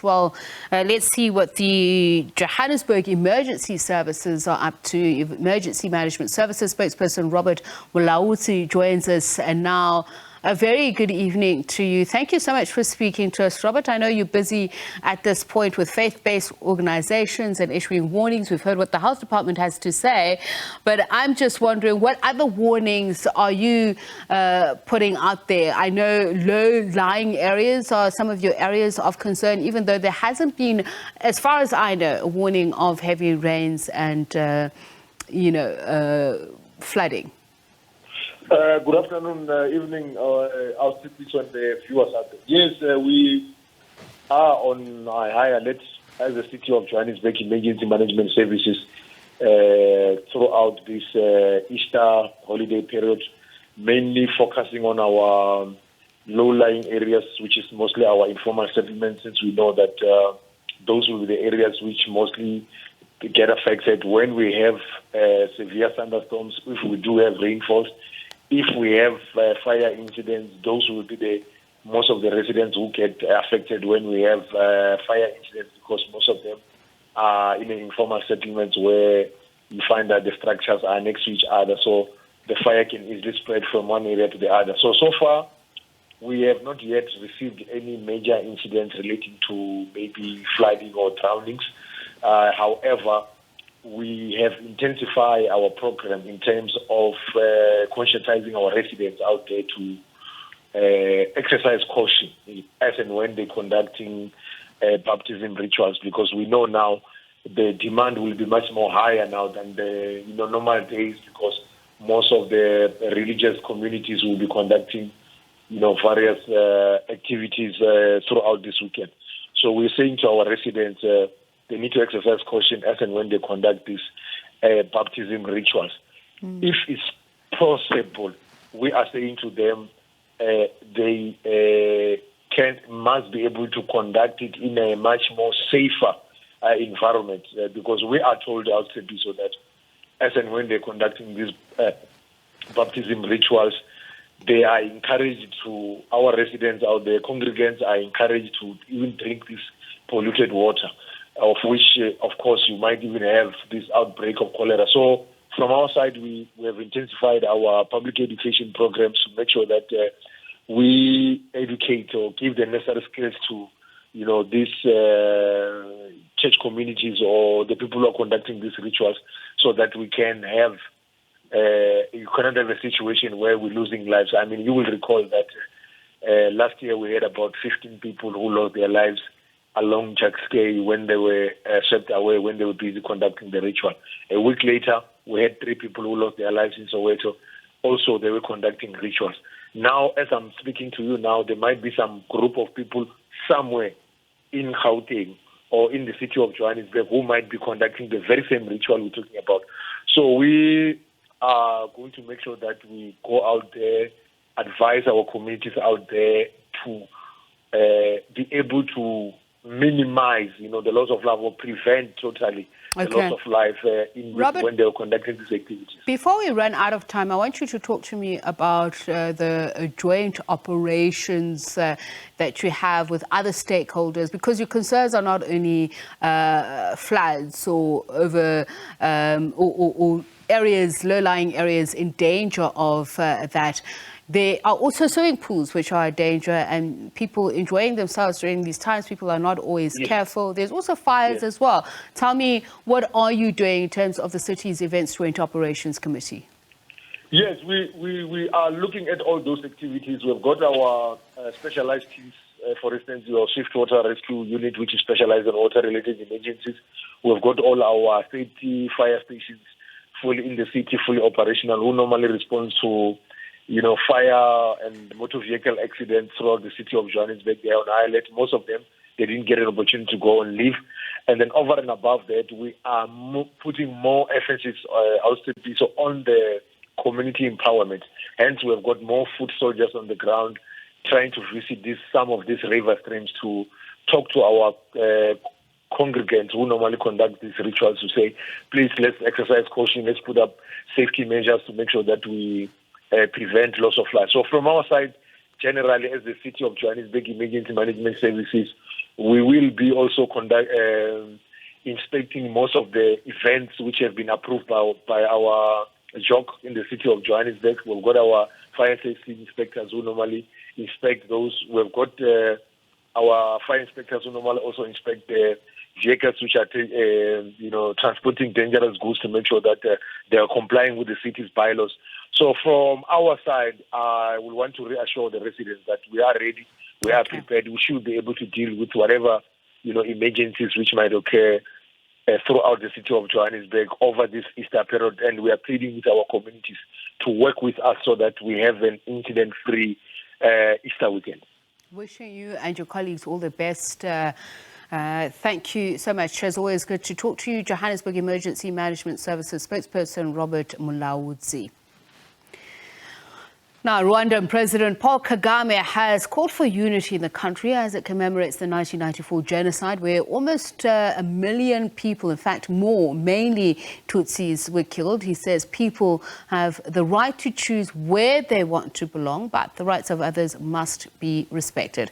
Well, let's see what the Johannesburg emergency services are up to. Emergency Management Services spokesperson Robert Mulaudzi joins us. And now, a very good evening to you. Thank you so much for speaking to us, Robert. I know you're busy at this point with faith-based organizations and issuing warnings. We've heard what the Health Department has to say, but I'm just wondering, what other warnings are you putting out there? I know low-lying areas are some of your areas of concern, even though there hasn't been, as far as I know, a warning of heavy rains and, flooding. Good afternoon, evening, our citizens and the viewers out there. Yes, we are on high alert as the City of Johannesburg Emergency Management Services throughout this Easter holiday period, mainly focusing on our low-lying areas, which is mostly our informal settlements, since we know that those will be the areas which mostly get affected when we have severe thunderstorms, if we do have rainfalls. If we have fire incidents, those will be most of the residents who get affected when we have fire incidents, because most of them are in informal settlements where you find that the structures are next to each other, so the fire can easily spread from one area to the other. So far, we have not yet received any major incidents relating to maybe flooding or drownings. However, we have intensified our program in terms of conscientizing our residents out there to exercise caution as and when they're conducting baptism rituals, because we know now the demand will be much more higher now than the normal days, because most of the religious communities will be conducting various activities throughout this weekend. So we're saying to our residents, they need to exercise caution as and when they conduct these baptism rituals. If it's possible, we are saying to them they must be able to conduct it in a much more safer environment, because we are told out SABC that as and when they're conducting these baptism rituals, they are encouraged to, our residents out there, congregants are encouraged to even drink this polluted water, of which, of course, you might even have this outbreak of cholera. So from our side, we have intensified our public education programs to make sure that we educate or give the necessary skills to, these church communities or the people who are conducting these rituals, so that we can have, you cannot have a situation where we're losing lives. I mean, you will recall that last year we had about 15 people who lost their lives along Jackskay when they were swept away, when they were busy conducting the ritual. A week later, we had 3 people who lost their lives in Soweto. Also, they were conducting rituals. Now, as I'm speaking to you now, there might be some group of people somewhere in Gauteng or in the city of Johannesburg who might be conducting the very same ritual we're talking about. So we are going to make sure that we go out there, advise our communities out there to be able to minimize, the loss of life, or prevent totally the loss of life Robert, when they are conducting these activities. Before we run out of time, I want you to talk to me about the joint operations that you have with other stakeholders, because your concerns are not only floods or over or areas, low-lying areas in danger of that. There are also swimming pools which are a danger, and people enjoying themselves during these times. People are not always careful. There's also fires as well. Tell me, what are you doing in terms of the city's Events Joint Operations Committee? Yes, we are looking at all those activities. We've got our specialized teams, for instance, our Swift Water Rescue Unit, which is specialized in water-related emergencies. We've got all our safety fire stations fully in the city, fully operational, who normally respond to fire and motor vehicle accidents throughout the city of Johannesburg. They are on high alert. Most of them, they didn't get an opportunity to go on leave. And then over and above that, we are putting more emphasis on the community empowerment. Hence, we have got more foot soldiers on the ground trying to visit some of these river streams to talk to our congregants who normally conduct these rituals, to say, please, let's exercise caution, let's put up safety measures to make sure that we prevent loss of life. So from our side, generally, as the City of Johannesburg Emergency Management Services, We will be also inspecting most of the events which have been approved by our JOC in the city of Johannesburg. We've got our fire safety inspectors who normally inspect those. We've got our fire inspectors who normally also inspect the vehicles which are transporting dangerous goods to make sure that they are complying with the city's bylaws. So from our side, I will want to reassure the residents that we are ready, we are prepared, we should be able to deal with whatever emergencies which might occur throughout the city of Johannesburg over this Easter period, and we are pleading with our communities to work with us so that we have an incident-free Easter weekend. Wishing you and your colleagues all the best. Thank you so much. As always, good to talk to you. Johannesburg Emergency Management Services spokesperson Robert Mulaudzi. Now, Rwandan President Paul Kagame has called for unity in the country as it commemorates the 1994 genocide, where almost 1 million people, in fact more, mainly Tutsis, were killed. He says people have the right to choose where they want to belong, but the rights of others must be respected.